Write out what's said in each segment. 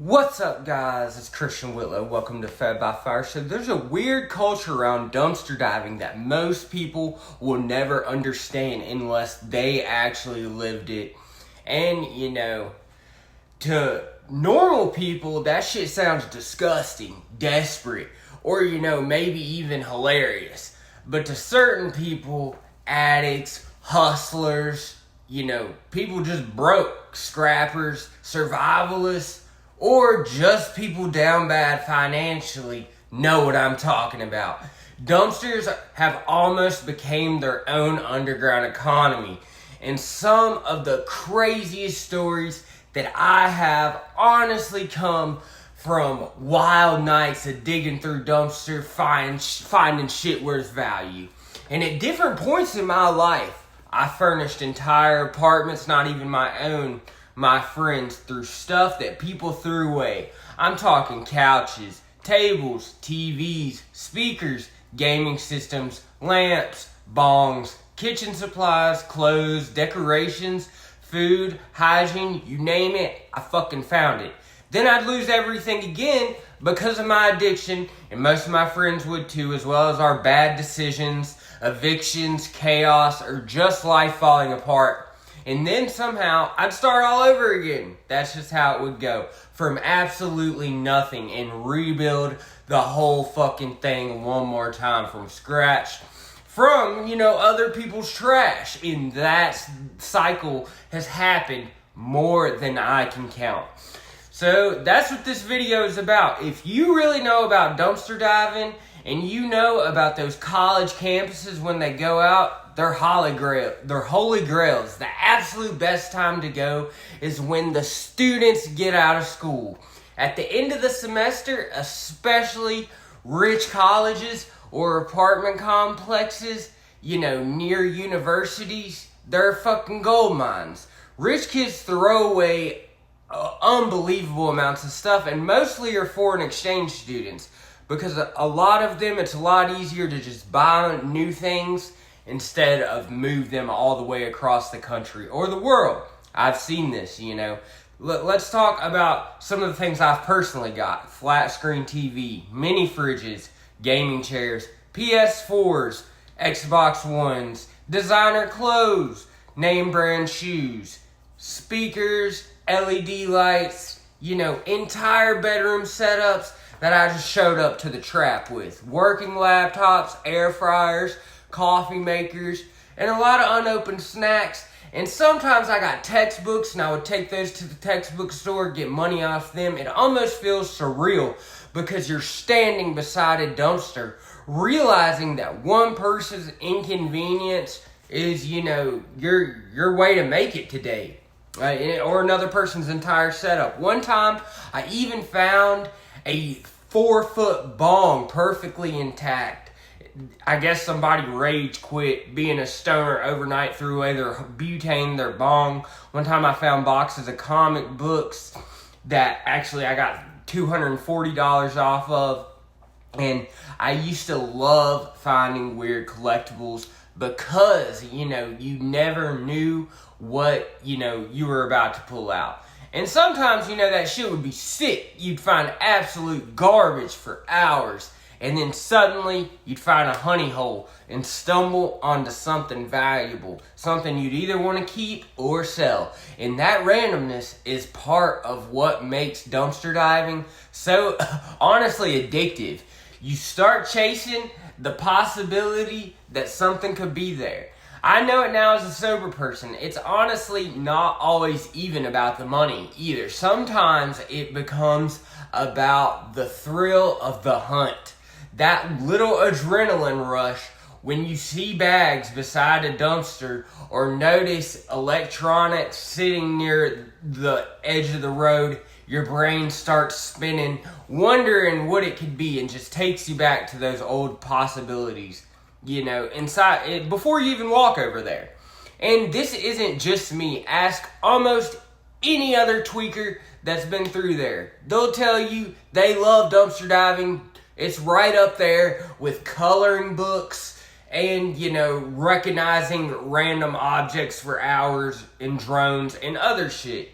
What's up, guys? It's Christian Whitlow. Welcome to Fed by Fire. So there's a weird culture around dumpster diving that most people will never understand unless they actually lived it. And, to normal people, that shit sounds disgusting, desperate, or, maybe even hilarious. But to certain people, addicts, hustlers, people just broke, scrappers, survivalists, or just people down bad financially know what I'm talking about. Dumpsters have almost become their own underground economy. And some of the craziest stories that I have honestly come from wild nights of digging through dumpster, finding shit worth value. And at different points in my life, I furnished entire apartments, not even my own, my friends, through stuff that people threw away. I'm talking couches, tables, TVs, speakers, gaming systems, lamps, bongs, kitchen supplies, clothes, decorations, food, hygiene, you name it, I fucking found it. Then I'd lose everything again because of my addiction, and most of my friends would too, as well as our bad decisions, evictions, chaos, or just life falling apart. And then somehow, I'd start all over again. That's just how it would go. From absolutely nothing and rebuild the whole fucking thing one more time from scratch. From, other people's trash. And that cycle has happened more than I can count. So that's what this video is about. If you really know about dumpster diving and you know about those college campuses when they go out, they're holy grails. The absolute best time to go is when the students get out of school. At the end of the semester, especially rich colleges or apartment complexes, near universities, they're fucking gold mines. Rich kids throw away unbelievable amounts of stuff, and mostly are foreign exchange students, because a lot of them, it's a lot easier to just buy new things instead of move them all the way across the country or the world. I've seen this, Let's talk about some of the things I've personally got. Flat screen TV, mini fridges, gaming chairs, PS4s, Xbox Ones, designer clothes, name brand shoes, speakers, LED lights, entire bedroom setups that I just showed up to the trap with. Working laptops, air fryers, coffee makers, and a lot of unopened snacks. And sometimes I got textbooks, and I would take those to the textbook store, get money off them. It almost feels surreal because you're standing beside a dumpster, realizing that one person's inconvenience is, your way to make it today. Or another person's entire setup. One time, I even found a 4-foot bong perfectly intact. I guess somebody rage quit being a stoner overnight, threw away their butane, their bong. One time I found boxes of comic books that actually I got $240 off of. And I used to love finding weird collectibles because, you never knew what, you were about to pull out. And sometimes, that shit would be sick. You'd find absolute garbage for hours. And then suddenly, you'd find a honey hole and stumble onto something valuable. Something you'd either want to keep or sell. And that randomness is part of what makes dumpster diving so, honestly, addictive. You start chasing the possibility that something could be there. I know it now as a sober person. It's honestly not always even about the money either. Sometimes it becomes about the thrill of the hunt. That little adrenaline rush when you see bags beside a dumpster or notice electronics sitting near the edge of the road, your brain starts spinning, wondering what it could be, and just takes you back to those old possibilities, inside it before you even walk over there. And this isn't just me. Ask almost any other tweaker that's been through there. They'll tell you they love dumpster diving. It's right up there with coloring books and, recognizing random objects for hours and drones and other shit.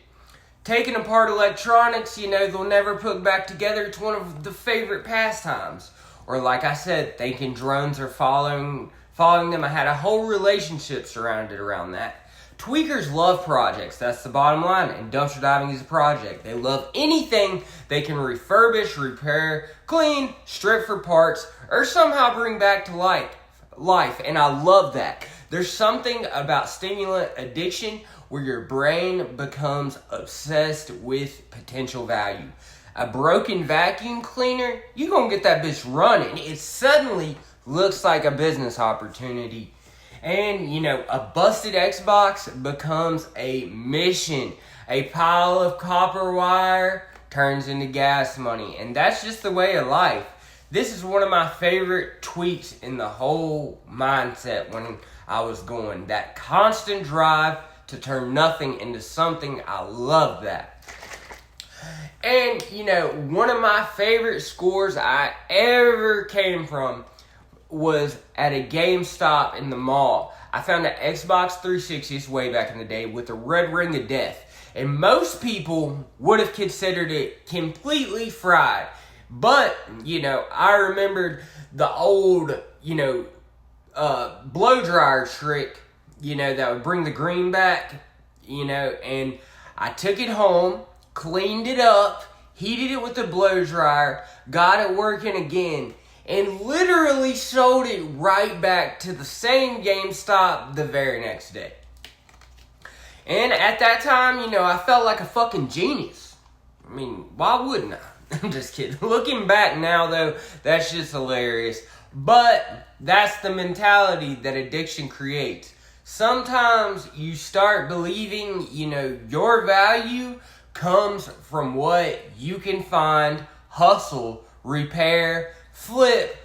taking apart electronics, they'll never put back together. It's one of the favorite pastimes. Or like I said, thinking drones are following them. I had a whole relationship surrounded around that. Tweakers love projects, that's the bottom line, and dumpster diving is a project. They love anything they can refurbish, repair, clean, strip for parts, or somehow bring back to life, and I love that. There's something about stimulant addiction where your brain becomes obsessed with potential value. A broken vacuum cleaner, you're going to get that bitch running. It suddenly looks like a business opportunity. And, a busted Xbox becomes a mission. A pile of copper wire turns into gas money. And that's just the way of life. This is one of my favorite tweaks in the whole mindset when I was going. That constant drive to turn nothing into something. I love that. And, one of my favorite scores I ever came from was at a GameStop in the mall. I found an Xbox 360 way back in the day with a red ring of death. And most people would have considered it completely fried. But, I remembered the old, blow dryer trick, that would bring the green back, and I took it home, cleaned it up, heated it with the blow dryer, got it working again, and literally sold it right back to the same GameStop the very next day. And at that time, I felt like a fucking genius. I mean, why wouldn't I? I'm just kidding. Looking back now, though, that's just hilarious. But that's the mentality that addiction creates. Sometimes you start believing, your value comes from what you can find, hustle, repair, flip,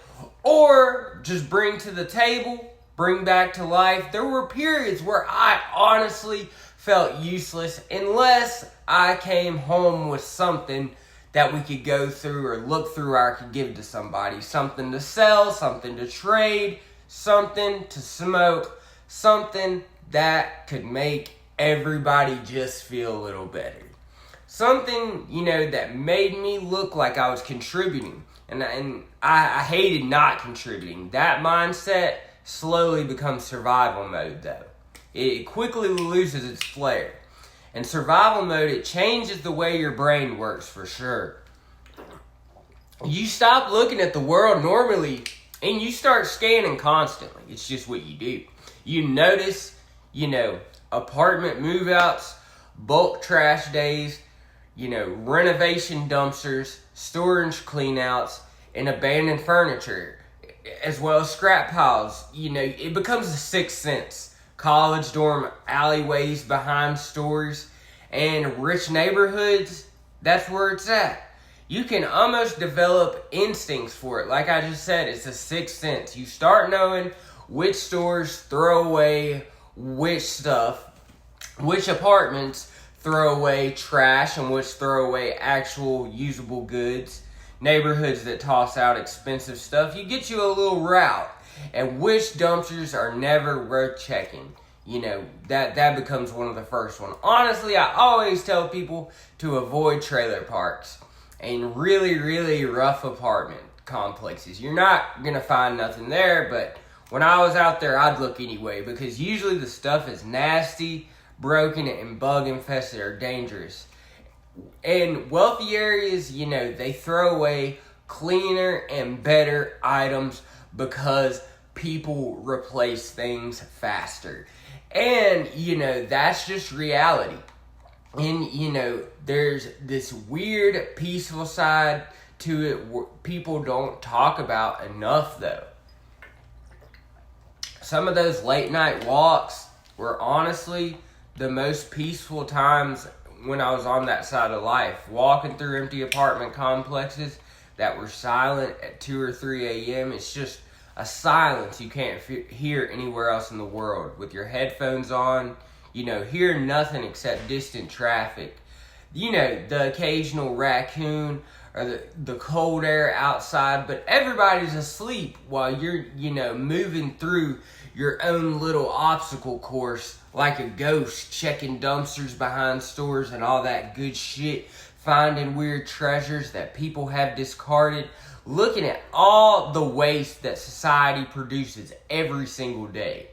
or just bring to the table, bring back to life. There were periods where I honestly felt useless unless I came home with something that we could go through or look through or I could give to somebody. Something to sell, something to trade, something to smoke, something that could make everybody just feel a little better. Something, that made me look like I was contributing. And I hated not contributing. That mindset slowly becomes survival mode, though. It quickly loses its flair. In survival mode, it changes the way your brain works, for sure. You stop looking at the world normally, and you start scanning constantly. It's just what you do. You notice, apartment move-outs, bulk trash days, renovation dumpsters, storage cleanouts, and abandoned furniture, as well as scrap piles. It becomes a sixth sense. College dorm alleyways behind stores and rich neighborhoods, that's where it's at. You can almost develop instincts for it. Like I just said, it's a sixth sense. You start knowing which stores throw away which stuff, which apartments throw away trash and which throw away actual usable goods, neighborhoods that toss out expensive stuff. You get you a little route, and which dumpsters are never worth checking. That becomes one of the first ones. Honestly, I always tell people to avoid trailer parks and really, really rough apartment complexes. You're not going to find nothing there, but when I was out there, I'd look anyway, because usually the stuff is nasty, broken, and bug infested or dangerous. In wealthy areas, they throw away cleaner and better items because people replace things faster. And, that's just reality. And, there's this weird, peaceful side to it where people don't talk about enough, though. Some of those late night walks were honestly the most peaceful times when I was on that side of life. Walking through empty apartment complexes that were silent at 2 or 3 a.m. It's just a silence you can't hear anywhere else in the world. With your headphones on, hear nothing except distant traffic. The occasional raccoon or the cold air outside, but everybody's asleep while you're, moving through your own little obstacle course, like a ghost, checking dumpsters behind stores and all that good shit, finding weird treasures that people have discarded, looking at all the waste that society produces every single day.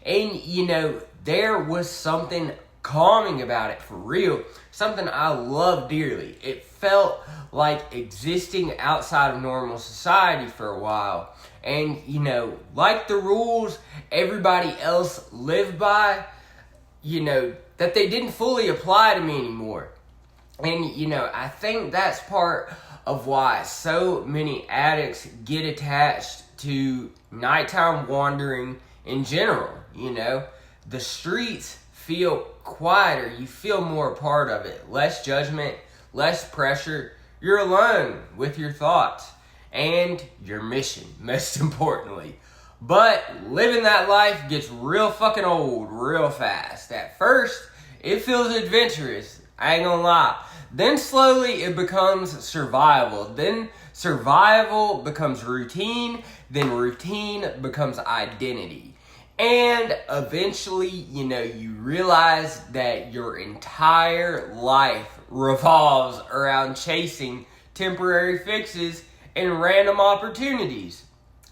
And, you know, there was something calming about it, for real. Something I love dearly. It felt like existing outside of normal society for a while. And, you know, like the rules everybody else lived by, you know, that they didn't fully apply to me anymore. And, you know, I think that's part of why so many addicts get attached to nighttime wandering in general. You know, the streets feel quieter. You feel more a part of it. Less judgment, less pressure. You're alone with your thoughts and your mission, most importantly. But living that life gets real fucking old real fast. At first, it feels adventurous. I ain't gonna lie. Then slowly it becomes survival. Then survival becomes routine. Then routine becomes identity. And eventually, you know, you realize that your entire life revolves around chasing temporary fixes and random opportunities.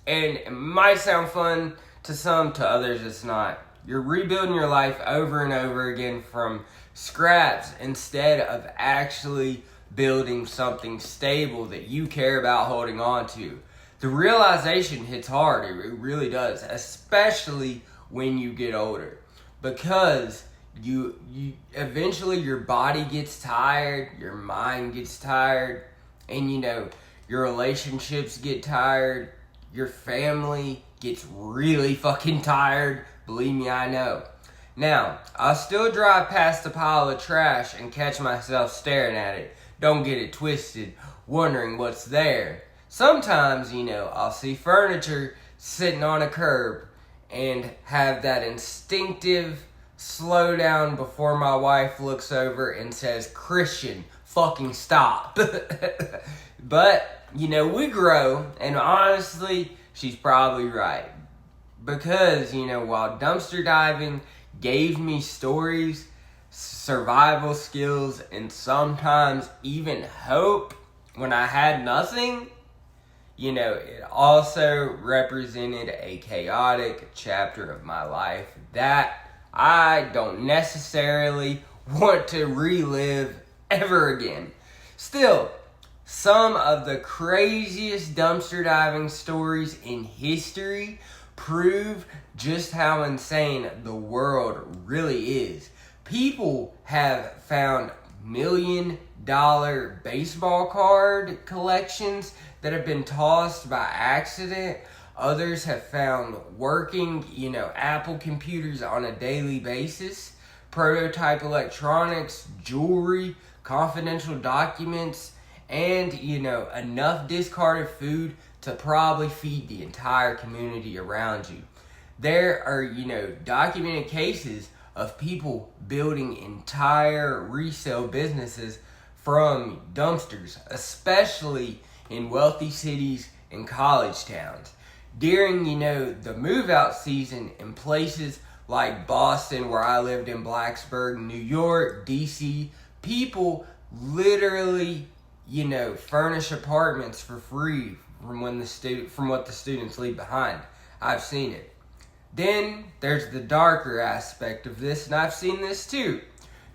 And it might sound fun to some, to others it's not. You're rebuilding your life over and over again from scraps instead of actually building something stable that you care about holding on to. The realization hits hard, it really does, especially when you get older, because you eventually your body gets tired, your mind gets tired, and you know, your relationships get tired, your family gets really fucking tired. Believe me, I know. Now, I'll still drive past a pile of trash and catch myself staring at it. Don't get it twisted, wondering what's there. Sometimes, you know, I'll see furniture sitting on a curb and have that instinctive slow down before my wife looks over and says, "Christian, fucking stop." But, you know, we grow, and honestly, she's probably right. Because, you know, while dumpster diving gave me stories, survival skills, and sometimes even hope when I had nothing, you know, it also represented a chaotic chapter of my life that I don't necessarily want to relive ever again. Still, some of the craziest dumpster diving stories in history prove just how insane the world really is. People have found $1 million baseball card collections that have been tossed by accident. Others have found working, you know, Apple computers on a daily basis, prototype electronics, jewelry, confidential documents, and, you know, enough discarded food to probably feed the entire community around you. There are, you know, documented cases of people building entire resale businesses from dumpsters, especially in wealthy cities and college towns. During, you know, the move-out season in places like Boston, where I lived in Blacksburg, New York, DC, people literally, you know, furnish apartments for free from what the students leave behind. I've seen it. Then there's the darker aspect of this, and I've seen this too.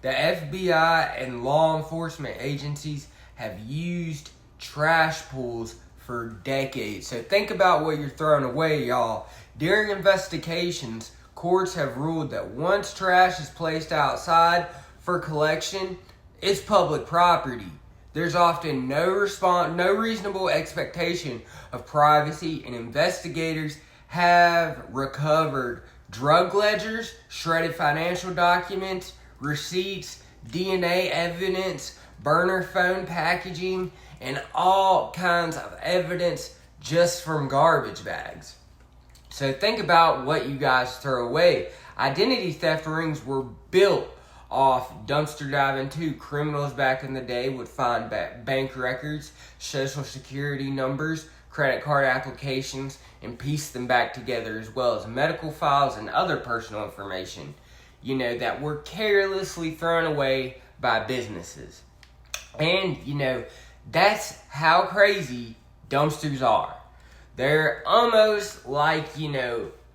The FBI and law enforcement agencies have used trash pools for decades. So think about what you're throwing away, y'all. During investigations, courts have ruled that once trash is placed outside for collection, it's public property. There's often no reasonable expectation of privacy, and investigators have recovered drug ledgers, shredded financial documents, receipts, DNA evidence, burner phone packaging, and all kinds of evidence just from garbage bags. So think about what you guys throw away. Identity theft rings were built off dumpster diving too. Criminals back in the day would find bank records, social security numbers, credit card applications, and piece them back together, as well as medical files and other personal information, that were carelessly thrown away by businesses. And, that's how crazy dumpsters are. They're almost like,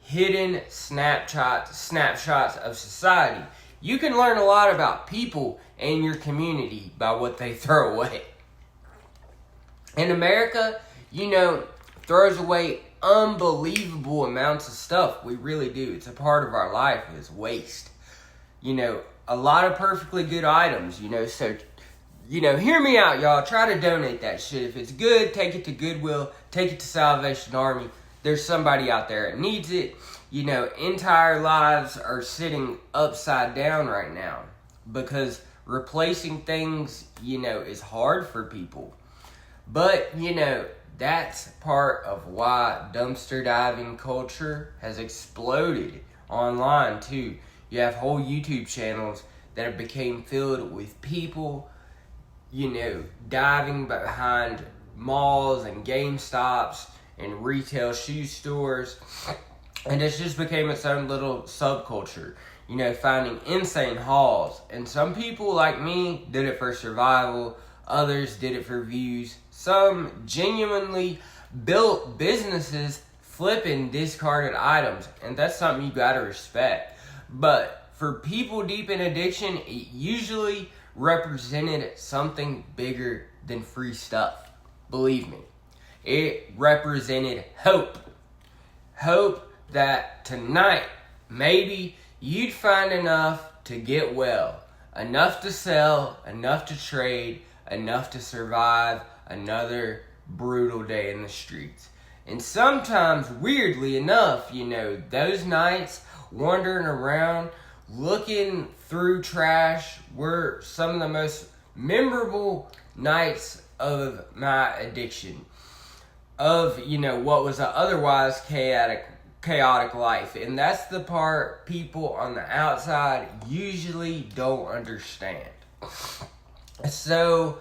hidden snapshots of society. You can learn a lot about people and your community by what they throw away. And America, throws away unbelievable amounts of stuff. We really do. It's a part of our life is waste. A lot of perfectly good items, so, hear me out, y'all. Try to donate that shit. If it's good, take it to Goodwill, take it to Salvation Army. There's somebody out there that needs it. Entire lives are sitting upside down right now because replacing things, is hard for people. But, that's part of why dumpster diving culture has exploded online too. You have whole YouTube channels that have become filled with people, diving behind malls and GameStops and retail shoe stores. And it's just became its own little subculture, finding insane hauls. And some people like me did it for survival. Others did it for views. Some genuinely built businesses flipping discarded items. And that's something you gotta respect. But for people deep in addiction, it usually represented something bigger than free stuff. Believe me. It represented hope. Hope that tonight, maybe you'd find enough to get well. Enough to sell, enough to trade, enough to survive another brutal day in the streets. And sometimes, weirdly enough, those nights wandering around, looking through trash were some of the most memorable nights of my addiction. Of, what was an otherwise chaotic life. And that's the part people on the outside usually don't understand. So,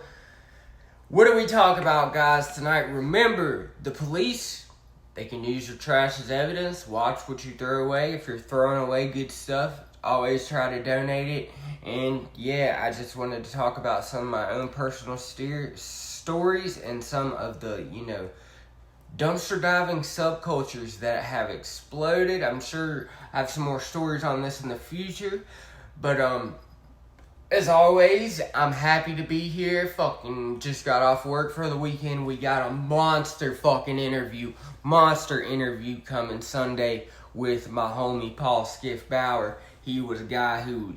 what do we talk about, guys, tonight? Remember, the police, they can use your trash as evidence. Watch what you throw away. If you're throwing away good stuff, always try to donate it. And yeah, I just wanted to talk about some of my own personal stories and some of the, dumpster diving subcultures that have exploded. I'm sure I have some more stories on this in the future. But, as always, I'm happy to be here. Fucking just got off work for the weekend. We got a monster interview coming Sunday with my homie Paul Skiff Bauer. He was a guy who,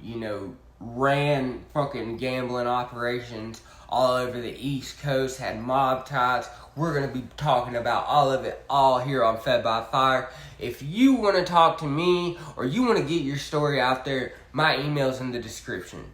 ran fucking gambling operations all over the East Coast, had mob ties. We're going to be talking about all of it all here on Fed by Fire. If you want to talk to me or you want to get your story out there, my email's in the description.